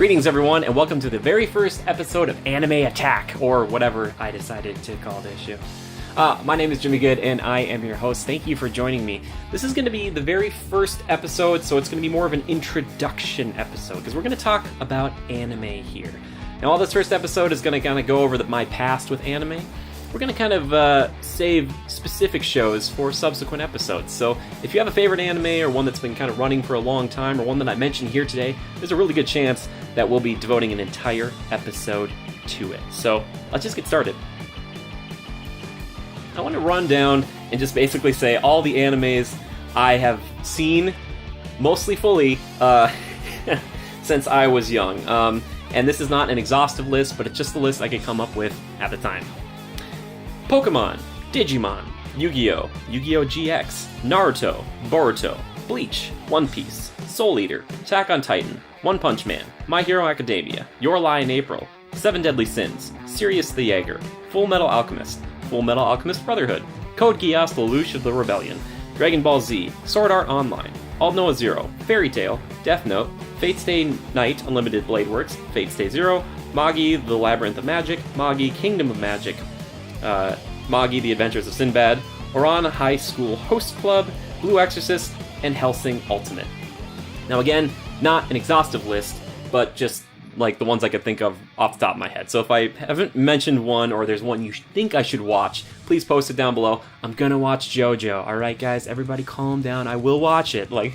Greetings, everyone, and welcome to the very first episode of Anime Attack, or whatever I decided to call this show. My name is Jimmy Good, and I am your host. Thank you for joining me. This is going to be the very first episode, so it's going to be more of an introduction episode, because we're going to talk about anime here. Now, while this first episode is going to kind of go over my past with anime, we're going to kind of save specific shows for subsequent episodes. So if you have a favorite anime or one that's been kind of running for a long time or one that I mentioned here today, there's a really good chance that we'll be devoting an entire episode to it. So let's just get started. I want to run down and just basically say all the animes I have seen, mostly fully, since I was young. And this is not an exhaustive list, but it's just the list I could come up with at the time. Pokemon, Digimon, Yu-Gi-Oh!, Yu-Gi-Oh! GX, Naruto, Boruto, Bleach, One Piece, Soul Eater, Attack on Titan, One Punch Man, My Hero Academia, Your Lie in April, Seven Deadly Sins, Sirius the Jaeger, Full Metal Alchemist, Full Metal Alchemist Brotherhood, Code Geass: Lelouch of the Rebellion, Dragon Ball Z, Sword Art Online, Aldnoah Zero, Fairy Tail, Death Note, Fate Stay Night Unlimited Blade Works, Fate Stay Zero, Magi: The Labyrinth of Magic, Magi: Kingdom of Magic, Magi: The Adventures of Sinbad, Oran High School Host Club, Blue Exorcist, and Hellsing Ultimate. Now again, not an exhaustive list, but just like the ones I could think of off the top of my head. So if I haven't mentioned one, or there's one you think I should watch, please post it down below. I'm gonna watch JoJo. Alright guys, everybody calm down. I will watch it. Like,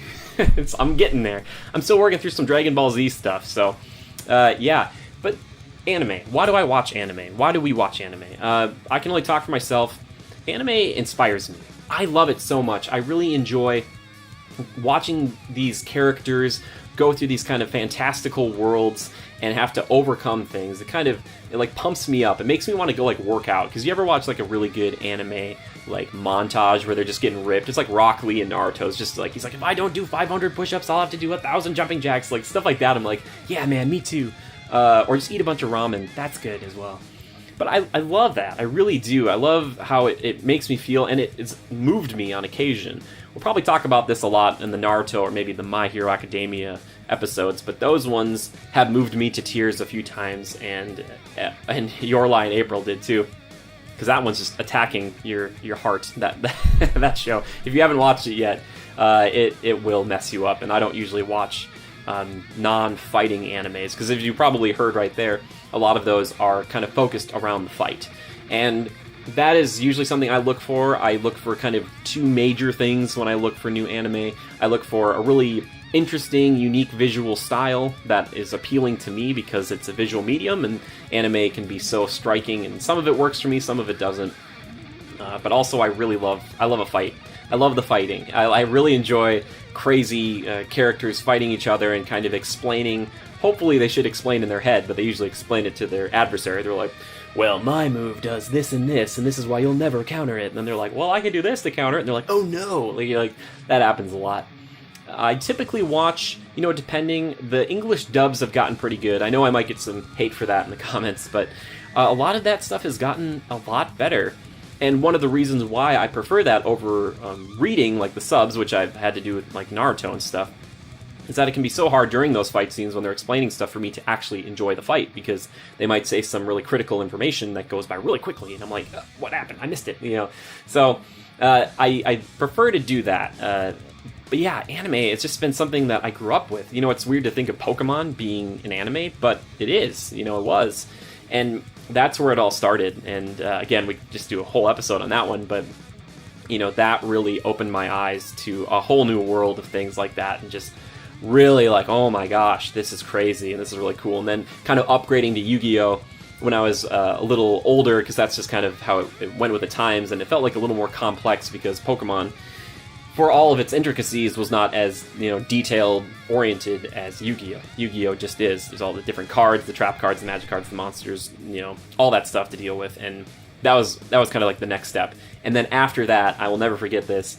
I'm getting there. I'm still working through some Dragon Ball Z stuff, so yeah. But anime. Why do I watch anime? Why do we watch anime? I can only talk for myself. Anime inspires me. I love it so much. I really enjoy watching these characters go through these kind of fantastical worlds and have to overcome things. It like pumps me up. It makes me want to go like work out. Because you ever watch like a really good anime like montage where they're just getting ripped? It's like Rock Lee in Naruto. It's just like, he's like, if I don't do 500 push-ups, I'll have to do 1,000 jumping jacks. Like stuff like that. I'm like, yeah man, me too. Or just eat a bunch of ramen. That's good as well. But I love that. I really do. I love how it makes me feel, and it's moved me on occasion. We'll probably talk about this a lot in the Naruto or maybe the My Hero Academia episodes, but those ones have moved me to tears a few times, and Your Lie in April did too. Because that one's just attacking your heart, that show. If you haven't watched it yet, it will mess you up, and I don't usually watch non-fighting animes, because as you probably heard right there, a lot of those are kind of focused around the fight. And that is usually something I look for. I look for kind of two major things when I look for new anime. I look for a really interesting, unique visual style that is appealing to me because it's a visual medium, and anime can be so striking, and some of it works for me, some of it doesn't. But also I love a fight. I love the fighting. I really enjoy crazy characters fighting each other and kind of explaining. Hopefully they should explain in their head, but they usually explain it to their adversary. They're like, well, my move does this, and this is why you'll never counter it. And then they're like, well, I can do this to counter it. And they're like, oh no. Like that happens a lot. I typically watch, depending, the English dubs have gotten pretty good. I know I might get some hate for that in the comments, but a lot of that stuff has gotten a lot better. And one of the reasons why I prefer that over reading, like the subs, which I've had to do with like Naruto and stuff, is that it can be so hard during those fight scenes when they're explaining stuff for me to actually enjoy the fight, because they might say some really critical information that goes by really quickly, and I'm like, what happened? I missed it, So I prefer to do that. But yeah, anime, it's just been something that I grew up with. It's weird to think of Pokemon being an anime, but it is. It was. And that's where it all started. And again, we could just do a whole episode on that one, but that really opened my eyes to a whole new world of things like that, and just really like, oh my gosh, this is crazy, and this is really cool. And then kind of upgrading to Yu-Gi-Oh! When I was a little older, because that's just kind of how it went with the times, and it felt like a little more complex, because Pokemon, for all of its intricacies, was not as detailed oriented as Yu-Gi-Oh! Yu-Gi-Oh! Just is. There's all the different cards, the trap cards, the magic cards, the monsters, all that stuff to deal with, and that was kind of like the next step. And then after that, I will never forget this.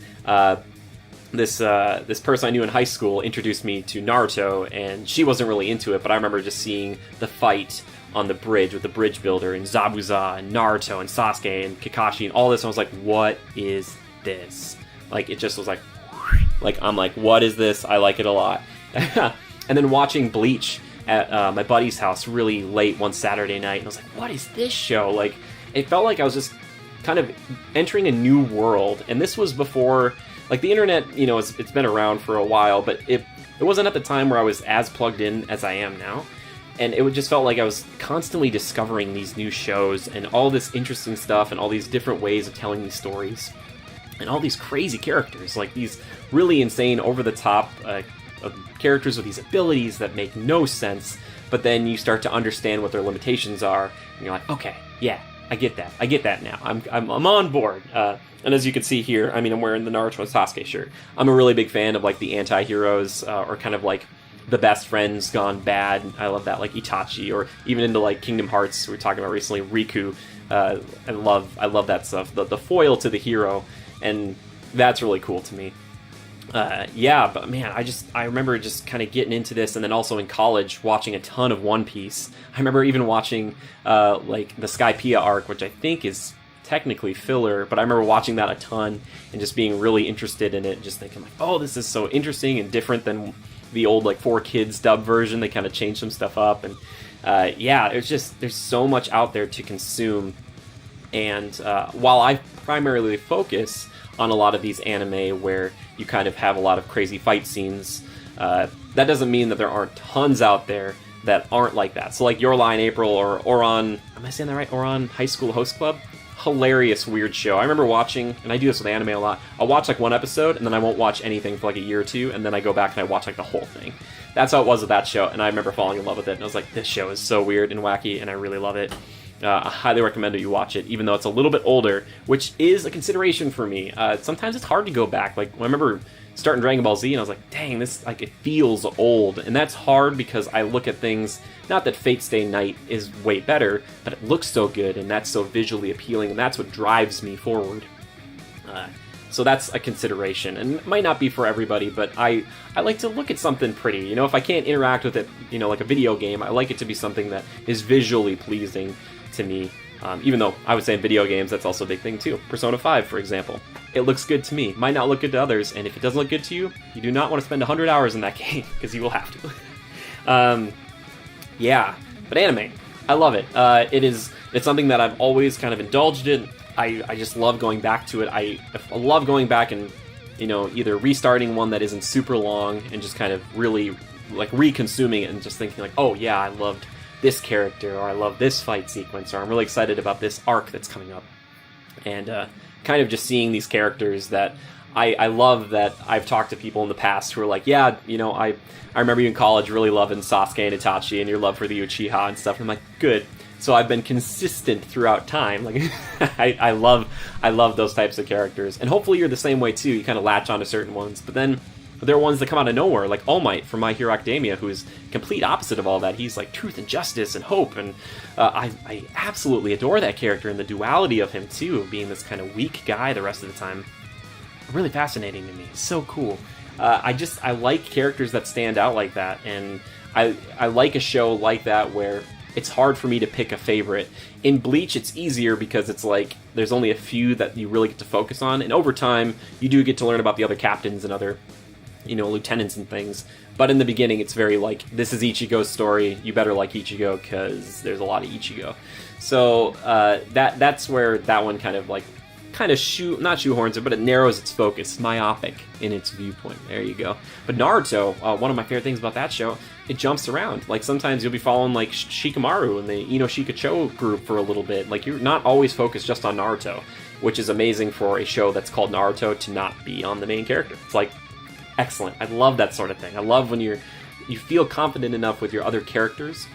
This person I knew in high school introduced me to Naruto, and she wasn't really into it, but I remember just seeing the fight on the bridge with the bridge builder, and Zabuza, and Naruto, and Sasuke, and Kakashi, and all this, and I was like, what is this? Like, it just was like, I'm like, what is this? I like it a lot. And then watching Bleach at my buddy's house really late one Saturday night, and I was like, what is this show? Like, it felt like I was just kind of entering a new world, and this was before, like, the internet, you know, it's been around for a while, but it wasn't at the time where I was as plugged in as I am now, and it just felt like I was constantly discovering these new shows, and all this interesting stuff, and all these different ways of telling these stories, and all these crazy characters, like these really insane, over-the-top characters with these abilities that make no sense, but then you start to understand what their limitations are, and you're like, okay, yeah, I get that now. I'm on board. And as you can see here, I mean, I'm wearing the Naruto Sasuke shirt. I'm a really big fan of like the anti-heroes, or kind of like the best friends gone bad. I love that, like Itachi, or even into like Kingdom Hearts we were talking about recently, Riku. I love that stuff. The foil to the hero, and that's really cool to me. Yeah, but man, I remember just kind of getting into this, and then also in college watching a ton of One Piece. I remember even watching like the Skypiea arc, which I think is technically filler, but I remember watching that a ton and just being really interested in it, and just thinking like, oh, this is so interesting and different than the old like 4Kids dub version. They kind of changed some stuff up, and yeah, there's so much out there to consume. And while I primarily focus on a lot of these anime where you kind of have a lot of crazy fight scenes, that doesn't mean that there aren't tons out there that aren't like that. So like Your Lie in April, or Ouran, am I saying that right? Ouran High School Host Club? Hilarious, weird show. I remember watching, and I do this with anime a lot, I'll watch like one episode, and then I won't watch anything for like a year or two, and then I go back and I watch like the whole thing. That's how it was with that show, and I remember falling in love with it, and I was like, this show is so weird and wacky, and I really love it. I highly recommend that you watch it, even though it's a little bit older, which is a consideration for me. Sometimes it's hard to go back. Like, I remember starting Dragon Ball Z, and I was like, dang, this, like, it feels old. And that's hard because I look at things, not that Fate Stay Night is way better, but it looks so good, and that's so visually appealing, and that's what drives me forward. So that's a consideration, and it might not be for everybody, but I like to look at something pretty. You know, if I can't interact with it, you know, like a video game, I like it to be something that is visually pleasing to me, even though I would say in video games that's also a big thing too. Persona 5, for example, it looks good to me, might not look good to others, and if it doesn't look good to you, you do not want to spend 100 hours in that game, because you will have to. Yeah, but anime, I love it. It's something that I've always kind of indulged in. I just love going back to it. I love going back and, you know, either restarting one that isn't super long and just kind of really like re-consuming it and just thinking like, oh yeah, I loved this character, or I love this fight sequence, or I'm really excited about this arc that's coming up. And kind of just seeing these characters that I love, that I've talked to people in the past who are like, yeah, you know, I remember you in college really loving Sasuke and Itachi and your love for the Uchiha and stuff. And I'm like, good. So I've been consistent throughout time. Like, I love those types of characters. And hopefully you're the same way too. You kind of latch onto certain ones, but then there are ones that come out of nowhere, like All Might from My Hero Academia, who is complete opposite of all that. He's like truth and justice and hope, and I absolutely adore that character, and the duality of him too, being this kind of weak guy the rest of the time. Really fascinating to me. So cool. I like characters that stand out like that, and I like a show like that where it's hard for me to pick a favorite. In Bleach, it's easier because it's like there's only a few that you really get to focus on, and over time you do get to learn about the other captains and other, you know, lieutenants and things. But in the beginning, it's very like, this is Ichigo's story. You better like Ichigo because there's a lot of Ichigo. So that's where that one kind of not shoehorns it, but it narrows its focus, myopic in its viewpoint. There you go. But Naruto, one of my favorite things about that show, it jumps around. Like sometimes you'll be following like Shikamaru and the Inoshikacho group for a little bit. Like you're not always focused just on Naruto, which is amazing for a show that's called Naruto to not be on the main character. It's like excellent. I love that sort of thing. I love when you feel confident enough with your other characters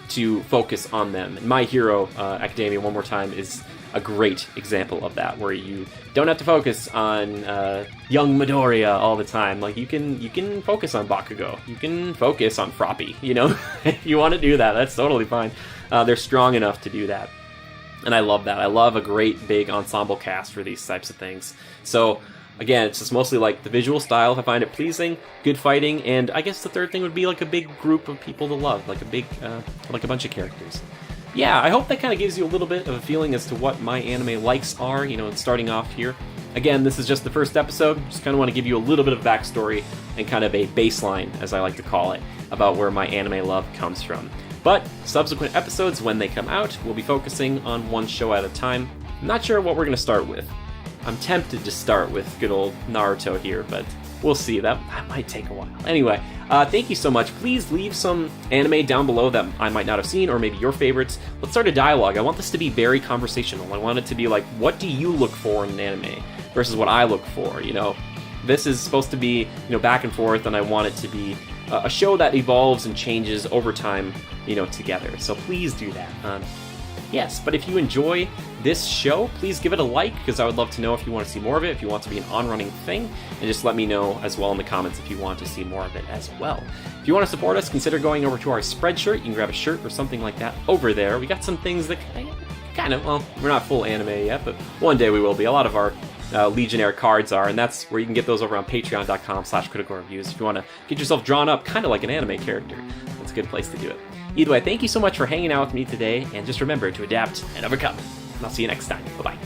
to focus on them. And My Hero Academia, one more time, is a great example of that, where you don't have to focus on young Midoriya all the time. Like you can focus on Bakugo. You can focus on Froppy. You know, if you want to do that, that's totally fine. They're strong enough to do that, and I love that. I love a great big ensemble cast for these types of things. So again, it's just mostly like the visual style. I find it pleasing, good fighting, and I guess the third thing would be like a big group of people to love, like a big, like a bunch of characters. Yeah, I hope that kind of gives you a little bit of a feeling as to what my anime likes are, you know, starting off here. Again, this is just the first episode. Just kind of want to give you a little bit of backstory and kind of a baseline, as I like to call it, about where my anime love comes from. But subsequent episodes, when they come out, we'll be focusing on one show at a time. I'm not sure what we're going to start with. I'm tempted to start with good old Naruto here, but we'll see. That might take a while. Anyway, thank you so much. Please leave some anime down below that I might not have seen, or maybe your favorites. Let's start a dialogue. I want this to be very conversational. I want it to be like, what do you look for in an anime versus what I look for? You know, this is supposed to be, back and forth, and I want it to be a show that evolves and changes over time, together. So please do that. Yes, but if you enjoy this show, please give it a like, because I would love to know if you want to see more of it, if you want to be an on-running thing, and just let me know as well in the comments if you want to see more of it as well. If you want to support us, consider going over to our Spreadshirt. You can grab a shirt or something like that over there. We got some things that kind of, well, we're not full anime yet, but one day we will be. A lot of our Legionnaire cards are, and that's where you can get those over on patreon.com/criticalreviews. If you want to get yourself drawn up kind of like an anime character, that's a good place to do it. Either way, thank you so much for hanging out with me today, and just remember to adapt and overcome. And I'll see you next time. Bye-bye.